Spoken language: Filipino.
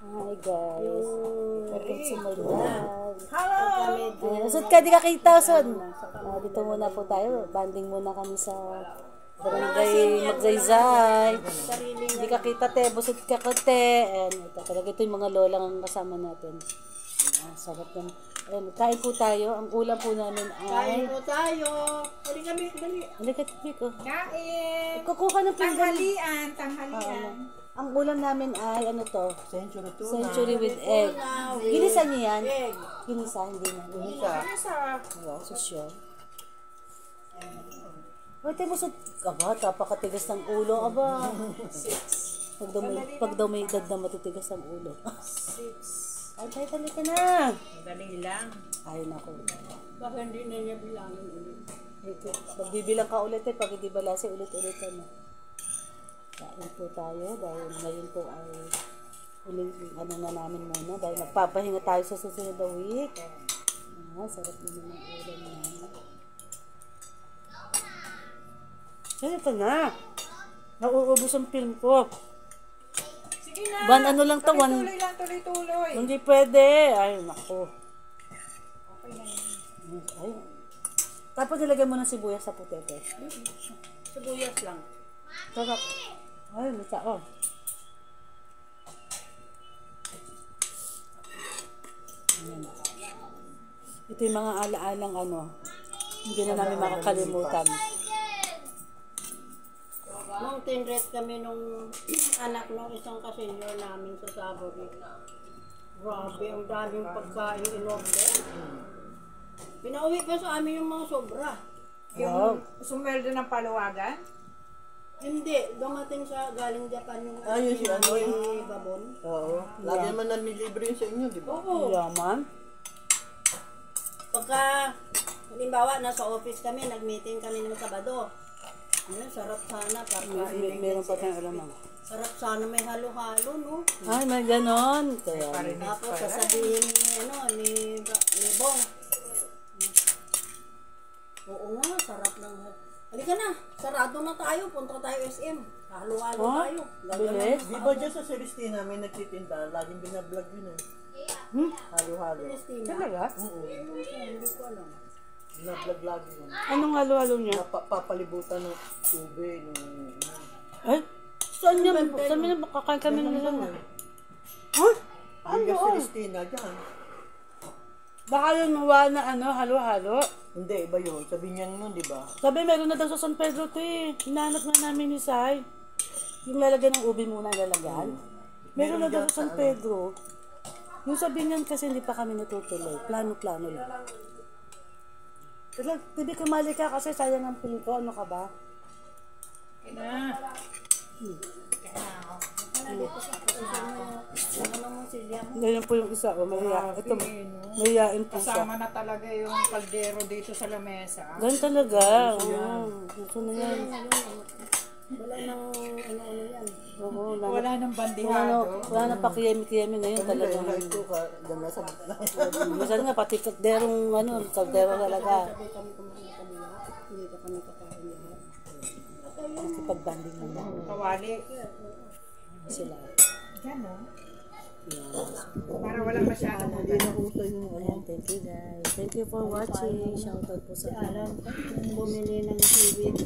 Hi guys. Welcome to my vlog. Hello! Usod ka, di ka kita, usod. Dito muna po tayo. Banding muna kami sa barangay Magzaysay. Di ka kita, te. Busod ka ko, te. Ayan, ito talaga ito yung mga lolang ang kasama natin. Sarap naman. Ayan, kain po tayo. Ang ulam po namin ay... Kain po tayo. Dali kami, dali. Halika, Tiko. Kain. Kukuha ng pinggan. Tanghalian. Ang ulam namin ay, ano to? Century tuna. Century with egg. Ginisa niyo yan? Egg. Ginisa, hindi na. Ginisa. Susyo. Pwede mo sa... Aba, napakatigas ng ulo. Aba. Pag daw may edad na matitigas ang ulo. 6. Ay, tali ka na. Dali lang. Ayun ako. Baka hindi na niya bilangin ulit. Magbibilang ka ulit eh. Pag hindi balasi, ulit-ulitan na. Kain po tayo dahil ngayon po ay uling ano na namin muna dahil magpapahinga tayo sa susunod na week. Sarap naman ng ulam namin. Ito na. Nauubos ang film ko. Sige na. Ano lang to, tuloy lang, tuloy. Hindi pwede. Ay, naku. Okay na yun. Ay. Tapos nilagay mo ng sibuyas sa putete. Sibuyas lang. Sarap. Ay, lisa. Oh. Ayan. Ito yung mga ala-alang ano. Hindi na namin makakalimutan. Nung tinrest kami nung anak nung isang kasenyor namin sa Sabori. Grabe, ang daming pagkain in-order. Pinauwi pa sa amin yung mga sobra. Wow. Sumweldo ng paluwagan? Hindi, dumating sa galing Japan yung Ayun si ano yung babon. Oo. Lagi naman nanilibre yun sa inyo, di ba? Oo. Yaman. Pagka, halimbawa, nasa office kami, nag-meeting kami ng Sabado. Ano, sarap sana. Meron pa tayong alamang. Sarap sana may halo-halo, no? Ay, may ganon. Kaya, Tapos sasabihin ni Bong. Oo nga, sarap ng... Halika na, sarado na tayo, punta tayo SM. Halo-halo tayo. bilis. Di ba dyan sa Celestina may nagtitinda, laging binablog yun eh. Halo-halo. Christina. Talaga? Hindi ko alam. Binablog lagi yun. Anong halo-halo niya? Papalibutan ng ube, ng... Ay, saan niya? Saan niya makakain kami ng lang? Ha? Ano? Celestina dyan. Baka yung nawa na ano, halo-halo. Hindi, iba yun. Sabi niya nun, di ba? Sabi, meron na daw sa San Pedro to eh. Hinahanap na namin ni Sai. Yung lalagyan ng ubi muna lalagyan. Meron na daw sa San Pedro. Yung sabi niyan kasi hindi pa kami natutuloy. Plano-plano lang. Pero, hindi kumali ka kasi sayang ang pili ko. Ano ka ba? Ganyan po yung isa. Oh, mahiya. Ito, mahiyain po siya. Kasama na talaga yung kaldero dito sa lamesa. Ganyan talaga. Gusto na yan. Wala nang ano-ano yan. Oo, Wala nang bandihado. wala na pakiyemi-kiyemi ngayon talaga. Ito ka, dyan nasa gitna. Minsan nga, pati kalderong, kaldero talaga. Sabi kami kumain kami lahat. Hindi ka kami kakain lahat. Nakipag-banding mo na Kawali. sila. Gano'n. Yes. Para walang masyadong Hindi na uso yung ano. Ayan, thank you guys. Thank you for watching. Shoutout po sa Alam ko, bumili ng seaweed.